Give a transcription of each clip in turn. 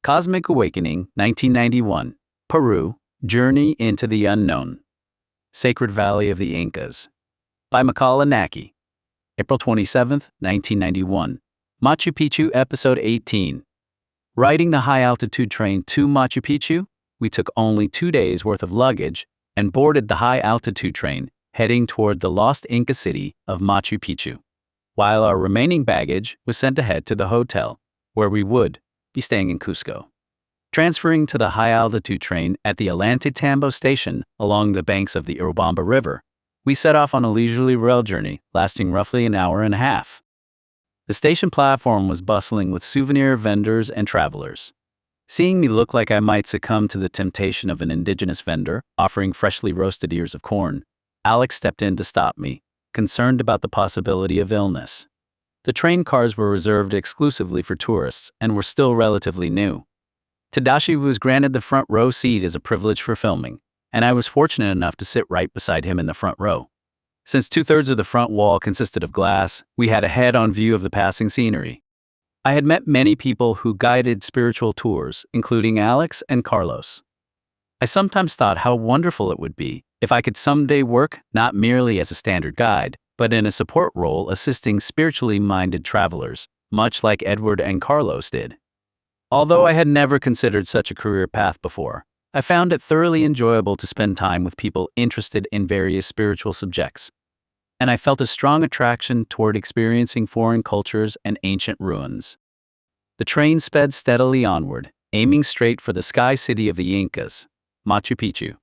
Cosmic Awakening, 1991. Peru, Journey into the Unknown. Sacred Valley of the Incas. By Makāula Nakae. April 27, 1991. Machu Picchu, Episode 18. Riding the high-altitude train to Machu Picchu, we took only 2 days' worth of luggage and boarded the high-altitude train, heading toward the lost Inca city of Machu Picchu, while our remaining baggage was sent ahead to the hotel, where we would be staying in Cusco. Transferring to the high-altitude train at the Ollantaytambo station along the banks of the Urubamba River, we set off on a leisurely rail journey lasting roughly an hour and a half. The station platform was bustling with souvenir vendors and travelers. Seeing me look like I might succumb to the temptation of an indigenous vendor offering freshly roasted ears of corn, Alex stepped in to stop me, concerned about the possibility of illness. The train cars were reserved exclusively for tourists and were still relatively new. Tadashi was granted the front row seat as a privilege for filming, and I was fortunate enough to sit right beside him in the front row. Since 2/3 of the front wall consisted of glass, we had a head-on view of the passing scenery. I had met many people who guided spiritual tours, including Alex and Carlos. I sometimes thought how wonderful it would be if I could someday work not merely as a standard guide, but in a support role assisting spiritually minded travelers, much like Edward and Carlos did. Although I had never considered such a career path before, I found it thoroughly enjoyable to spend time with people interested in various spiritual subjects, and I felt a strong attraction toward experiencing foreign cultures and ancient ruins. The train sped steadily onward, aiming straight for the sky city of the Incas, Machu Picchu.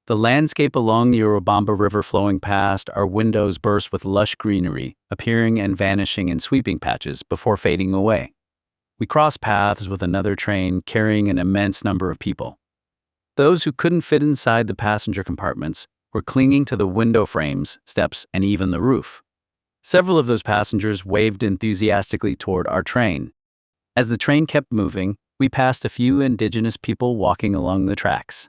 The landscape along the Urubamba River flowing past our windows burst with lush greenery, appearing and vanishing in sweeping patches before fading away. We crossed paths with another train carrying an immense number of people. Those who couldn't fit inside the passenger compartments were clinging to the window frames, steps, and even the roof. Several of those passengers waved enthusiastically toward our train. As the train kept moving, we passed a few indigenous people walking along the tracks.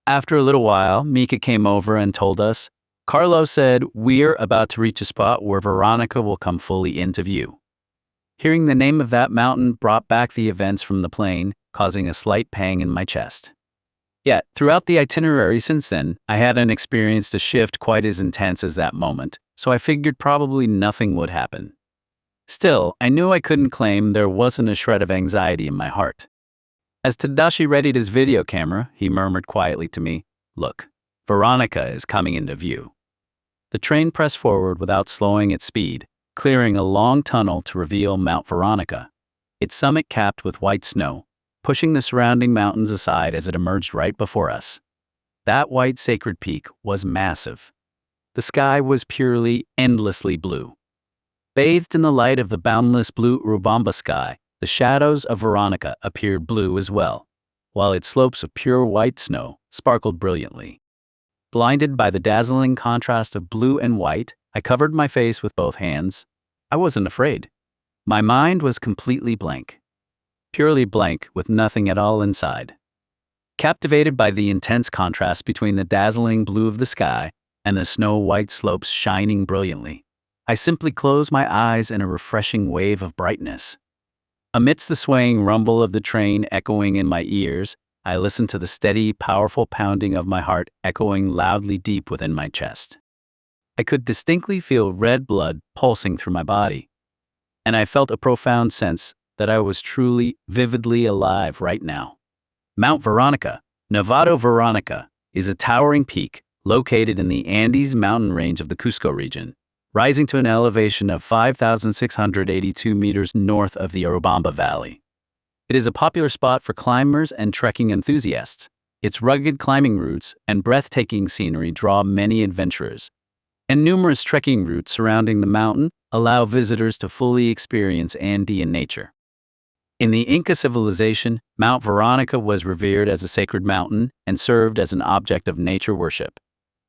After a little while, Mika came over and told us, "Carlos said, we're about to reach a spot where Veronica will come fully into view." Hearing the name of that mountain brought back the events from the plane, causing a slight pang in my chest. Yet, throughout the itinerary since then, I hadn't experienced a shift quite as intense as that moment, so I figured probably nothing would happen. Still, I knew I couldn't claim there wasn't a shred of anxiety in my heart. As Tadashi readied his video camera, he murmured quietly to me, "Look, Veronica is coming into view." The train pressed forward without slowing its speed, clearing a long tunnel to reveal Mount Veronica, its summit capped with white snow, pushing the surrounding mountains aside as it emerged right before us. That white sacred peak was massive. The sky was purely, endlessly blue. Bathed in the light of the boundless blue Urubamba sky, the shadows of Veronica appeared blue as well, while its slopes of pure white snow sparkled brilliantly. Blinded by the dazzling contrast of blue and white, I covered my face with both hands. I wasn't afraid. My mind was completely blank. Purely blank, with nothing at all inside. Captivated by the intense contrast between the dazzling blue of the sky and the snow-white slopes shining brilliantly, I simply closed my eyes in a refreshing wave of brightness. Amidst the swaying rumble of the train echoing in my ears, I listened to the steady, powerful pounding of my heart echoing loudly deep within my chest. I could distinctly feel red blood pulsing through my body, and I felt a profound sense that I was truly, vividly alive right now. Mount Veronica, Nevado Veronica, is a towering peak located in the Andes mountain range of the Cusco region, rising to an elevation of 5,682 meters north of the Urubamba Valley. It is a popular spot for climbers and trekking enthusiasts. Its rugged climbing routes and breathtaking scenery draw many adventurers, and numerous trekking routes surrounding the mountain allow visitors to fully experience Andean nature. In the Inca civilization, Mount Veronica was revered as a sacred mountain and served as an object of nature worship.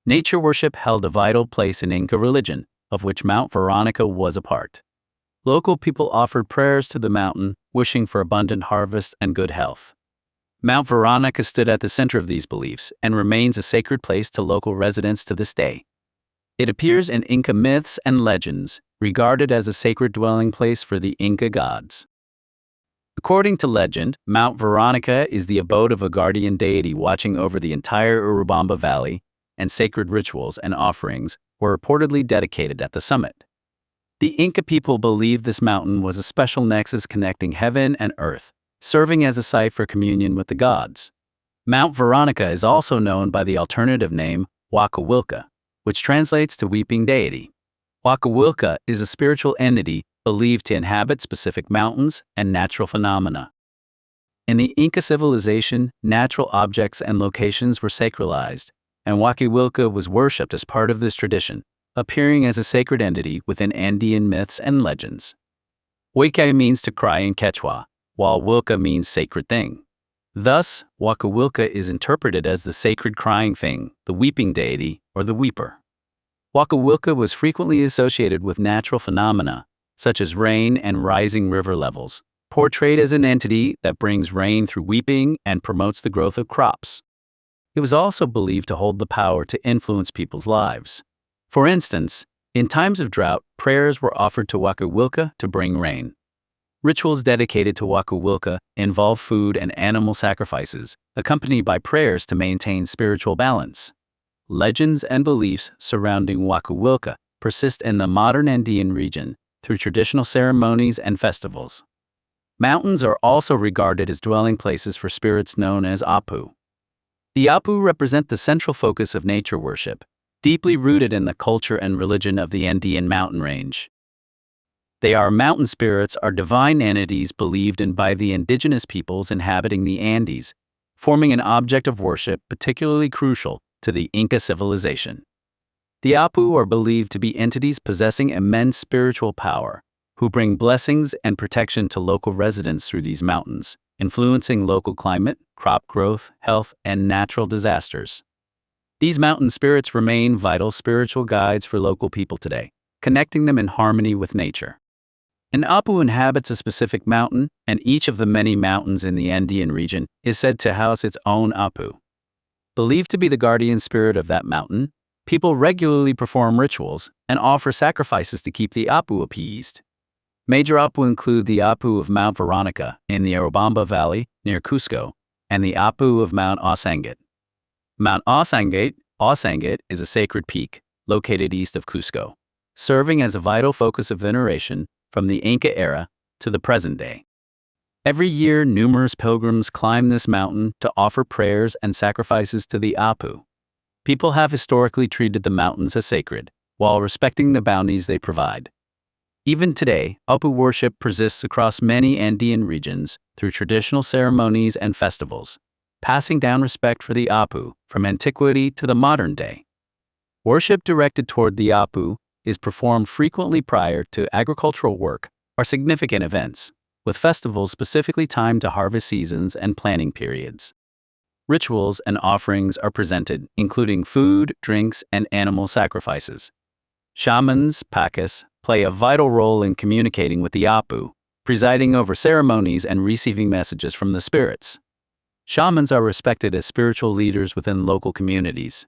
Nature worship held a vital place in Inca religion, of which Mount Veronica was a part. Local people offered prayers to the mountain, wishing for abundant harvest and good health. Mount Veronica stood at the center of these beliefs and remains a sacred place to local residents to this day. It appears in Inca myths and legends, regarded as a sacred dwelling place for the Inca gods. According to legend, Mount Veronica is the abode of a guardian deity watching over the entire Urubamba Valley, and sacred rituals and offerings were reportedly dedicated at the summit. The Inca people believed this mountain was a special nexus connecting heaven and earth, serving as a site for communion with the gods. Mount Veronica is also known by the alternative name Wakawilka, which translates to weeping deity. Wakawilka is a spiritual entity believed to inhabit specific mountains and natural phenomena. In the Inca civilization, natural objects and locations were sacralized, and Wakawilka was worshipped as part of this tradition, appearing as a sacred entity within Andean myths and legends. Waka means to cry in Quechua, while Wilka means sacred thing. Thus, Wakawilka is interpreted as the sacred crying thing, the weeping deity, or the weeper. Wakawilka was frequently associated with natural phenomena, such as rain and rising river levels, portrayed as an entity that brings rain through weeping and promotes the growth of crops. It was also believed to hold the power to influence people's lives. For instance, in times of drought, prayers were offered to Wakawilka to bring rain. Rituals dedicated to Wakawilka involve food and animal sacrifices, accompanied by prayers to maintain spiritual balance. Legends and beliefs surrounding Wakawilka persist in the modern Andean region through traditional ceremonies and festivals. Mountains are also regarded as dwelling places for spirits known as Apu. The Apu represent the central focus of nature worship, deeply rooted in the culture and religion of the Andean mountain range. Mountain spirits are divine entities believed in by the indigenous peoples inhabiting the Andes, forming an object of worship particularly crucial to the Inca civilization. The Apu are believed to be entities possessing immense spiritual power, who bring blessings and protection to local residents through these mountains, influencing local climate, crop growth, health, and natural disasters. These mountain spirits remain vital spiritual guides for local people today, connecting them in harmony with nature. An Apu inhabits a specific mountain, and each of the many mountains in the Andean region is said to house its own Apu. Believed to be the guardian spirit of that mountain, people regularly perform rituals and offer sacrifices to keep the Apu appeased. Major Apu include the Apu of Mount Veronica in the Urubamba Valley near Cusco, and the Apu of Mount Osangat. Mount Osangat is a sacred peak located east of Cusco, serving as a vital focus of veneration from the Inca era to the present day. Every year, numerous pilgrims climb this mountain to offer prayers and sacrifices to the Apu. People have historically treated the mountains as sacred, while respecting the bounties they provide. Even today, Apu worship persists across many Andean regions through traditional ceremonies and festivals, passing down respect for the Apu from antiquity to the modern day. Worship directed toward the Apu is performed frequently prior to agricultural work or significant events, with festivals specifically timed to harvest seasons and planting periods. Rituals and offerings are presented, including food, drinks, and animal sacrifices. Shamans, Pacas, play a vital role in communicating with the Apu, presiding over ceremonies and receiving messages from the spirits. Shamans are respected as spiritual leaders within local communities.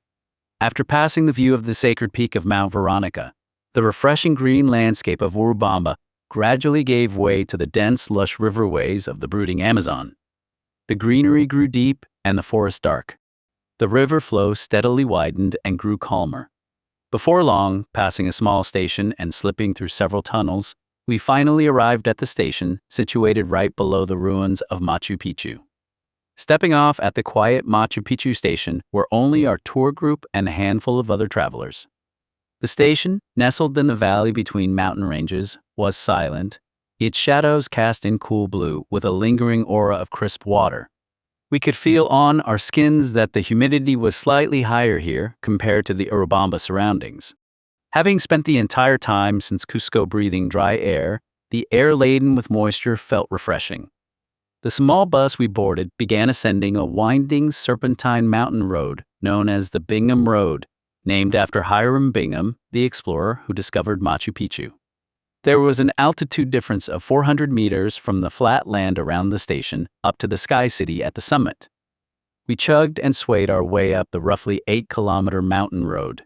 After passing the view of the sacred peak of Mount Veronica, the refreshing green landscape of Urubamba gradually gave way to the dense, lush riverways of the brooding Amazon. The greenery grew deep and the forest dark. The river flow steadily widened and grew calmer. Before long, passing a small station and slipping through several tunnels, we finally arrived at the station situated right below the ruins of Machu Picchu. Stepping off at the quiet Machu Picchu station were only our tour group and a handful of other travelers. The station, nestled in the valley between mountain ranges, was silent, its shadows cast in cool blue with a lingering aura of crisp water. We could feel on our skins that the humidity was slightly higher here compared to the Urubamba surroundings. Having spent the entire time since Cusco breathing dry air, the air laden with moisture felt refreshing. The small bus we boarded began ascending a winding serpentine mountain road known as the Bingham Road, named after Hiram Bingham, the explorer who discovered Machu Picchu. There was an altitude difference of 400 meters from the flat land around the station up to the Sky City at the summit. We chugged and swayed our way up the roughly 8-kilometer mountain road.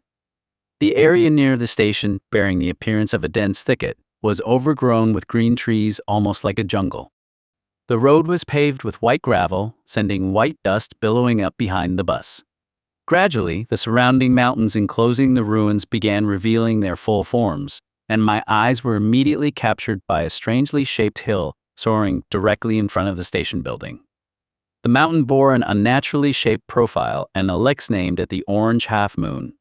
The area near the station, bearing the appearance of a dense thicket, was overgrown with green trees almost like a jungle. The road was paved with white gravel, sending white dust billowing up behind the bus. Gradually, the surrounding mountains enclosing the ruins began revealing their full forms, and my eyes were immediately captured by a strangely shaped hill soaring directly in front of the station building. The mountain bore an unnaturally shaped profile and a lake named at the orange half-moon.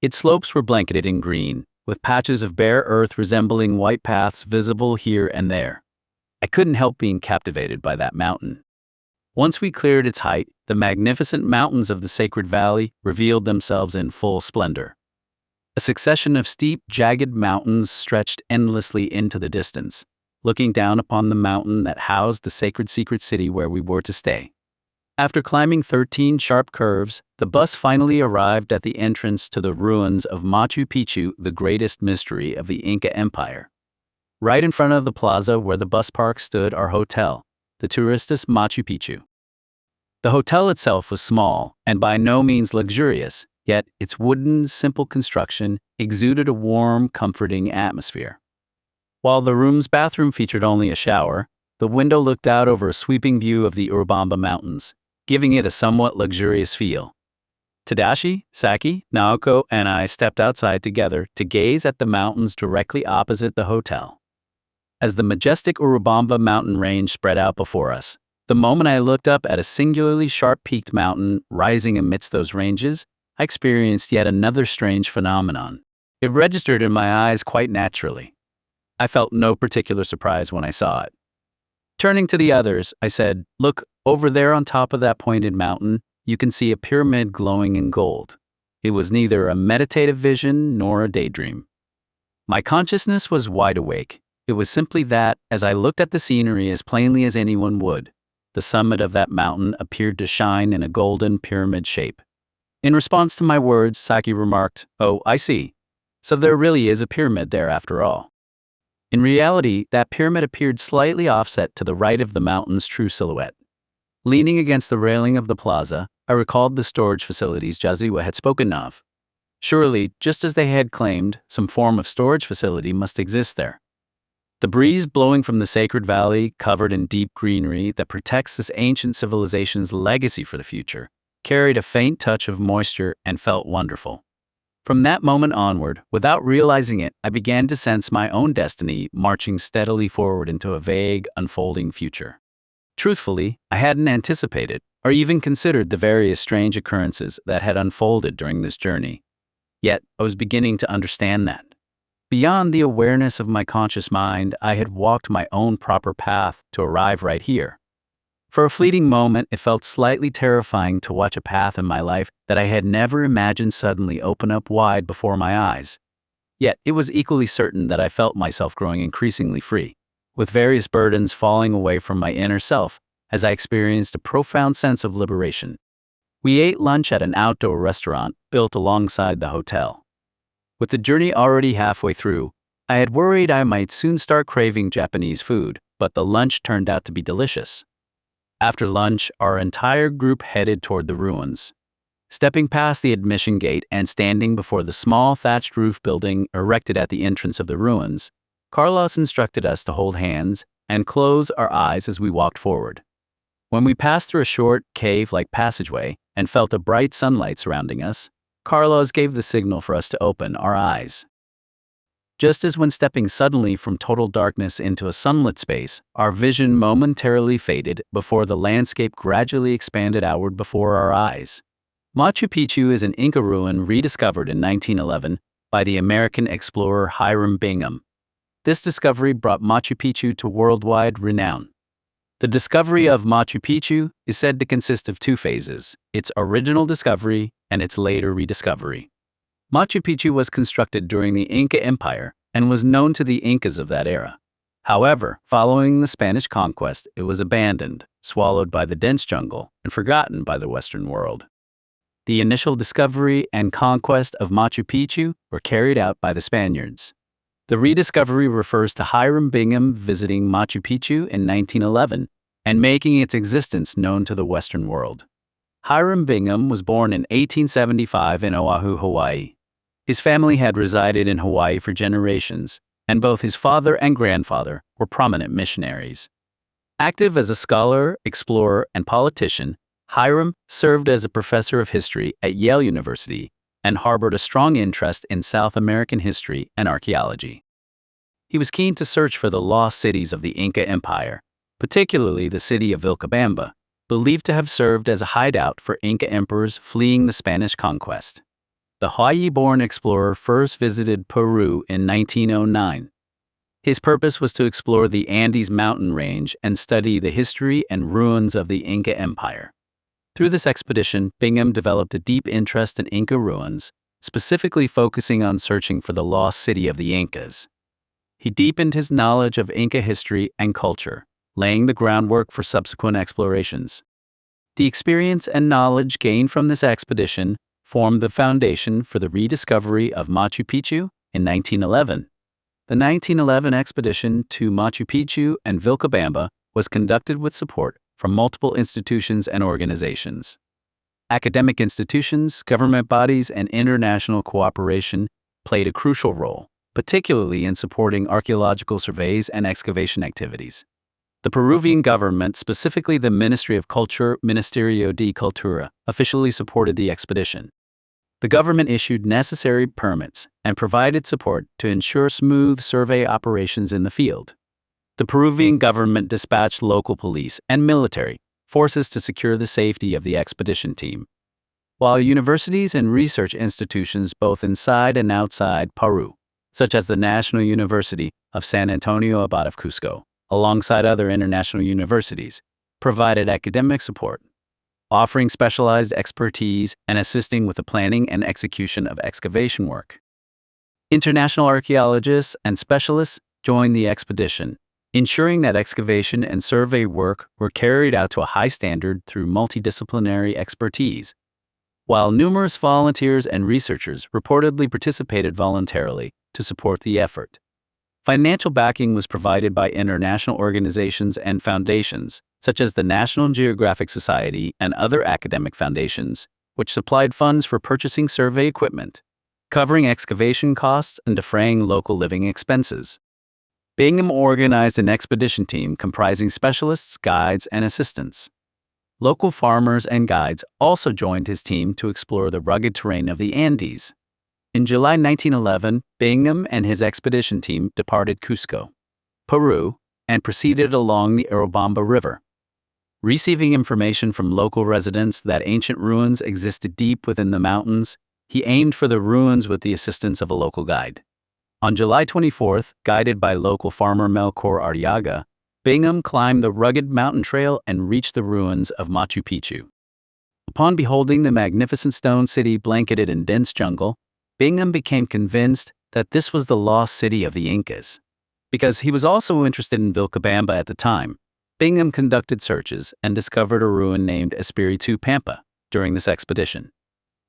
Its slopes were blanketed in green, with patches of bare earth resembling white paths visible here and there. I couldn't help being captivated by that mountain. Once we cleared its height, the magnificent mountains of the Sacred Valley revealed themselves in full splendor. A succession of steep, jagged mountains stretched endlessly into the distance, looking down upon the mountain that housed the sacred secret city where we were to stay. After climbing 13 sharp curves, the bus finally arrived at the entrance to the ruins of Machu Picchu, the greatest mystery of the Inca Empire. Right in front of the plaza where the bus park stood our hotel, the Turistas Machu Picchu. The hotel itself was small and by no means luxurious, yet its wooden, simple construction exuded a warm, comforting atmosphere. While the room's bathroom featured only a shower, the window looked out over a sweeping view of the Urubamba Mountains, giving it a somewhat luxurious feel. Tadashi, Saki, Naoko, and I stepped outside together to gaze at the mountains directly opposite the hotel. As the majestic Urubamba mountain range spread out before us, the moment I looked up at a singularly sharp-peaked mountain rising amidst those ranges, I experienced yet another strange phenomenon. It registered in my eyes quite naturally. I felt no particular surprise when I saw it. Turning to the others, I said, "Look, over there on top of that pointed mountain, you can see a pyramid glowing in gold." It was neither a meditative vision nor a daydream. My consciousness was wide awake. It was simply that, as I looked at the scenery as plainly as anyone would, the summit of that mountain appeared to shine in a golden pyramid shape. In response to my words, Saki remarked, "Oh, I see. So there really is a pyramid there after all." In reality, that pyramid appeared slightly offset to the right of the mountain's true silhouette. Leaning against the railing of the plaza, I recalled the storage facilities Jaziwa had spoken of. Surely, just as they had claimed, some form of storage facility must exist there. The breeze blowing from the Sacred Valley, covered in deep greenery that protects this ancient civilization's legacy for the future, carried a faint touch of moisture and felt wonderful. From that moment onward, without realizing it, I began to sense my own destiny marching steadily forward into a vague, unfolding future. Truthfully, I hadn't anticipated or even considered the various strange occurrences that had unfolded during this journey. Yet, I was beginning to understand that. Beyond the awareness of my conscious mind, I had walked my own proper path to arrive right here. For a fleeting moment, it felt slightly terrifying to watch a path in my life that I had never imagined suddenly open up wide before my eyes. Yet, it was equally certain that I felt myself growing increasingly free, with various burdens falling away from my inner self as I experienced a profound sense of liberation. We ate lunch at an outdoor restaurant built alongside the hotel. With the journey already halfway through, I had worried I might soon start craving Japanese food, but the lunch turned out to be delicious. After lunch, our entire group headed toward the ruins. Stepping past the admission gate and standing before the small thatched roof building erected at the entrance of the ruins, Carlos instructed us to hold hands and close our eyes as we walked forward. When we passed through a short, cave-like passageway and felt a bright sunlight surrounding us, Carlos gave the signal for us to open our eyes. Just as when stepping suddenly from total darkness into a sunlit space, our vision momentarily faded before the landscape gradually expanded outward before our eyes. Machu Picchu is an Inca ruin rediscovered in 1911 by the American explorer Hiram Bingham. This discovery brought Machu Picchu to worldwide renown. The discovery of Machu Picchu is said to consist of two phases: its original discovery and its later rediscovery. Machu Picchu was constructed during the Inca Empire and was known to the Incas of that era. However, following the Spanish conquest, it was abandoned, swallowed by the dense jungle, and forgotten by the Western world. The initial discovery and conquest of Machu Picchu were carried out by the Spaniards. The rediscovery refers to Hiram Bingham visiting Machu Picchu in 1911 and making its existence known to the Western world. Hiram Bingham was born in 1875 in Oahu, Hawaii. His family had resided in Hawaii for generations, and both his father and grandfather were prominent missionaries. Active as a scholar, explorer, and politician, Hiram served as a professor of history at Yale University and harbored a strong interest in South American history and archaeology. He was keen to search for the lost cities of the Inca Empire, particularly the city of Vilcabamba, believed to have served as a hideout for Inca emperors fleeing the Spanish conquest. The Hawaii-born explorer first visited Peru in 1909. His purpose was to explore the Andes mountain range and study the history and ruins of the Inca Empire. Through this expedition, Bingham developed a deep interest in Inca ruins, specifically focusing on searching for the lost city of the Incas. He deepened his knowledge of Inca history and culture, laying the groundwork for subsequent explorations. The experience and knowledge gained from this expedition formed the foundation for the rediscovery of Machu Picchu in 1911. The 1911 expedition to Machu Picchu and Vilcabamba was conducted with support from multiple institutions and organizations. Academic institutions, government bodies, and international cooperation played a crucial role, particularly in supporting archaeological surveys and excavation activities. The Peruvian government, specifically the Ministry of Culture, Ministerio de Cultura, officially supported the expedition. The government issued necessary permits and provided support to ensure smooth survey operations in the field. The Peruvian government dispatched local police and military forces to secure the safety of the expedition team, while universities and research institutions both inside and outside Peru, such as the National University of San Antonio Abad of Cusco, alongside other international universities, provided academic support, offering specialized expertise and assisting with the planning and execution of excavation work. International archaeologists and specialists joined the expedition, ensuring that excavation and survey work were carried out to a high standard through multidisciplinary expertise, while numerous volunteers and researchers reportedly participated voluntarily to support the effort. Financial backing was provided by international organizations and foundations, such as the National Geographic Society and other academic foundations, which supplied funds for purchasing survey equipment, covering excavation costs and defraying local living expenses. Bingham organized an expedition team comprising specialists, guides, and assistants. Local farmers and guides also joined his team to explore the rugged terrain of the Andes. In July 1911, Bingham and his expedition team departed Cusco, Peru, and proceeded along the Urubamba River. Receiving information from local residents that ancient ruins existed deep within the mountains, he aimed for the ruins with the assistance of a local guide. On July 24th, guided by local farmer Melchor Arriaga, Bingham climbed the rugged mountain trail and reached the ruins of Machu Picchu. Upon beholding the magnificent stone city blanketed in dense jungle, Bingham became convinced that this was the lost city of the Incas. Because he was also interested in Vilcabamba at the time, Bingham conducted searches and discovered a ruin named Espiritu Pampa during this expedition.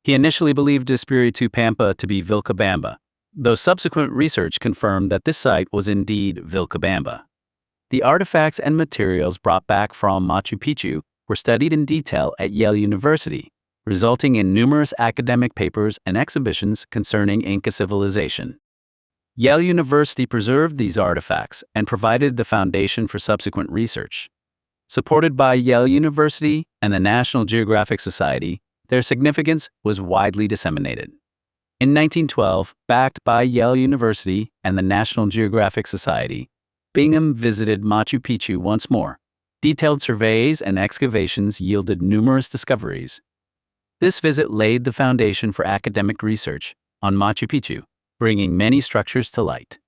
He initially believed Espiritu Pampa to be Vilcabamba, though subsequent research confirmed that this site was indeed Vilcabamba. The artifacts and materials brought back from Machu Picchu were studied in detail at Yale University, resulting in numerous academic papers and exhibitions concerning Inca civilization. Yale University preserved these artifacts and provided the foundation for subsequent research. Supported by Yale University and the National Geographic Society, their significance was widely disseminated. In 1912, backed by Yale University and the National Geographic Society, Bingham visited Machu Picchu once more. Detailed surveys and excavations yielded numerous discoveries. This visit laid the foundation for academic research on Machu Picchu, bringing many structures to light.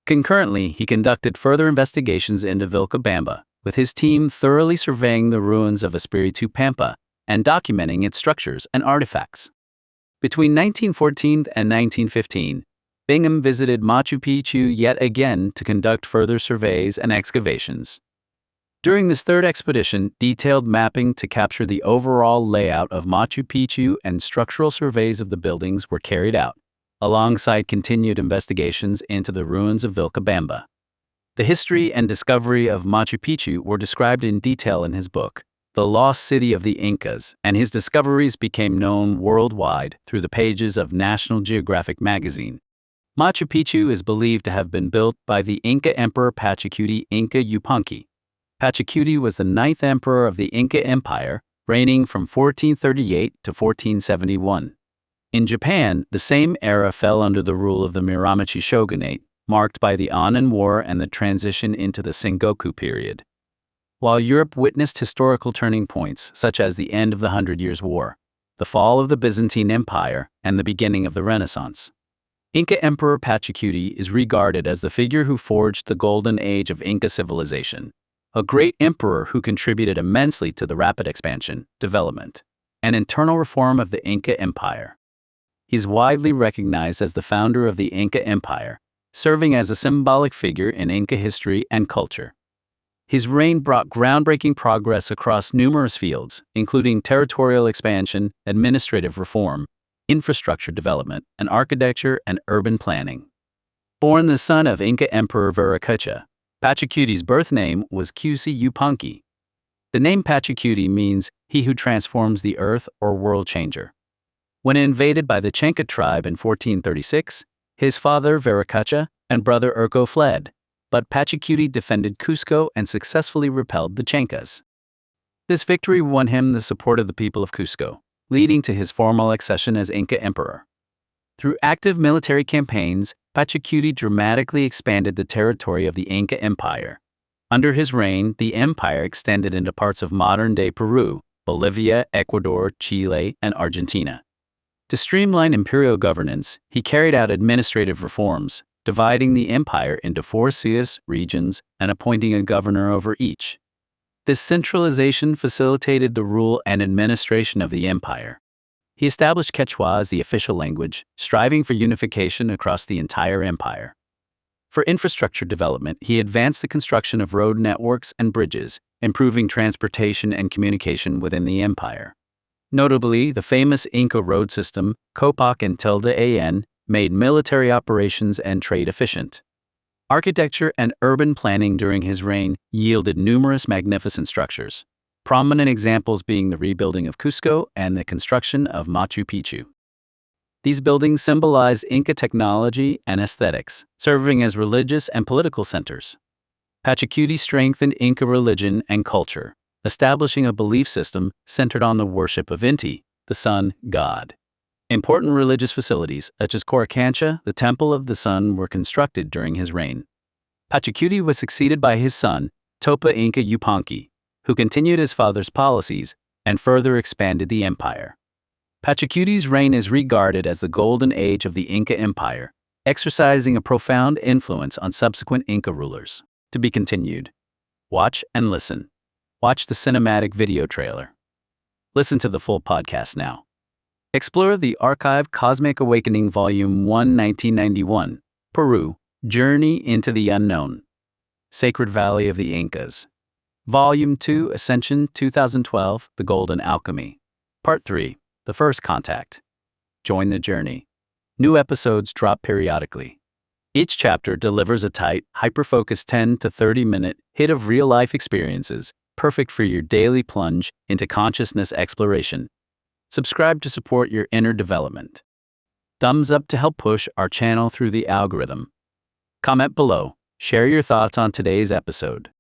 Concurrently, he conducted further investigations into Vilcabamba, with his team thoroughly surveying the ruins of Espiritu Pampa and documenting its structures and artifacts. Between 1914 and 1915, Bingham visited Machu Picchu yet again to conduct further surveys and excavations. During this third expedition, detailed mapping to capture the overall layout of Machu Picchu and structural surveys of the buildings were carried out, alongside continued investigations into the ruins of Vilcabamba. The history and discovery of Machu Picchu were described in detail in his book, The Lost City of the Incas, and his discoveries became known worldwide through the pages of National Geographic magazine. Machu Picchu is believed to have been built by the Inca Emperor Pachacuti Inca Yupanqui. Pachacuti was the ninth emperor of the Inca Empire, reigning from 1438 to 1471. In Japan, the same era fell under the rule of the Muromachi shogunate, marked by the Anin War and the transition into the Sengoku period. While Europe witnessed historical turning points, such as the end of the Hundred Years' War, the fall of the Byzantine Empire, and the beginning of the Renaissance, Inca Emperor Pachacuti is regarded as the figure who forged the golden age of Inca civilization, a great emperor who contributed immensely to the rapid expansion, development, and internal reform of the Inca Empire. He is widely recognized as the founder of the Inca Empire, serving as a symbolic figure in Inca history and culture. His reign brought groundbreaking progress across numerous fields, including territorial expansion, administrative reform, infrastructure development, and architecture and urban planning. Born the son of Inca Emperor Viracocha, Pachacuti's birth name was Qc Yupanqui. The name Pachacuti means he who transforms the earth or world changer. When invaded by the Chenca tribe in 1436, his father Viracocha and brother Urco fled, but Pachacuti defended Cusco and successfully repelled the Chencas. This victory won him the support of the people of Cusco, leading to his formal accession as Inca Emperor. Through active military campaigns, Pachacuti dramatically expanded the territory of the Inca Empire. Under his reign, the empire extended into parts of modern-day Peru, Bolivia, Ecuador, Chile, and Argentina. To streamline imperial governance, he carried out administrative reforms, dividing the empire into 4 ciudades, regions, and appointing a governor over each. This centralization facilitated the rule and administration of the empire. He established Quechua as the official language, striving for unification across the entire empire. For infrastructure development, he advanced the construction of road networks and bridges, improving transportation and communication within the empire. Notably, the famous Inca road system, Copac and Tilde-an, made military operations and trade efficient. Architecture and urban planning during his reign yielded numerous magnificent structures, prominent examples being the rebuilding of Cusco and the construction of Machu Picchu. These buildings symbolize Inca technology and aesthetics, serving as religious and political centers. Pachacuti strengthened Inca religion and culture, establishing a belief system centered on the worship of Inti, the sun god. Important religious facilities, such as Coricancha, the Temple of the Sun, were constructed during his reign. Pachacuti was succeeded by his son, Topa Inca Yupanqui, who continued his father's policies and further expanded the empire. Pachacuti's reign is regarded as the golden age of the Inca Empire, exercising a profound influence on subsequent Inca rulers. To be continued. Watch and listen. Watch the cinematic video trailer. Listen to the full podcast now. Explore the archive Cosmic Awakening Volume 1, 1991, Peru, Journey into the Unknown. Sacred Valley of the Incas. Volume 2, Ascension 2012, The Golden Alchemy. Part 3, The First Contact. Join the journey. New episodes drop periodically. Each chapter delivers a tight, hyper-focused 10 to 30-minute hit of real-life experiences, perfect for your daily plunge into consciousness exploration. Subscribe to support your inner development. Thumbs up to help push our channel through the algorithm. Comment below. Share your thoughts on today's episode.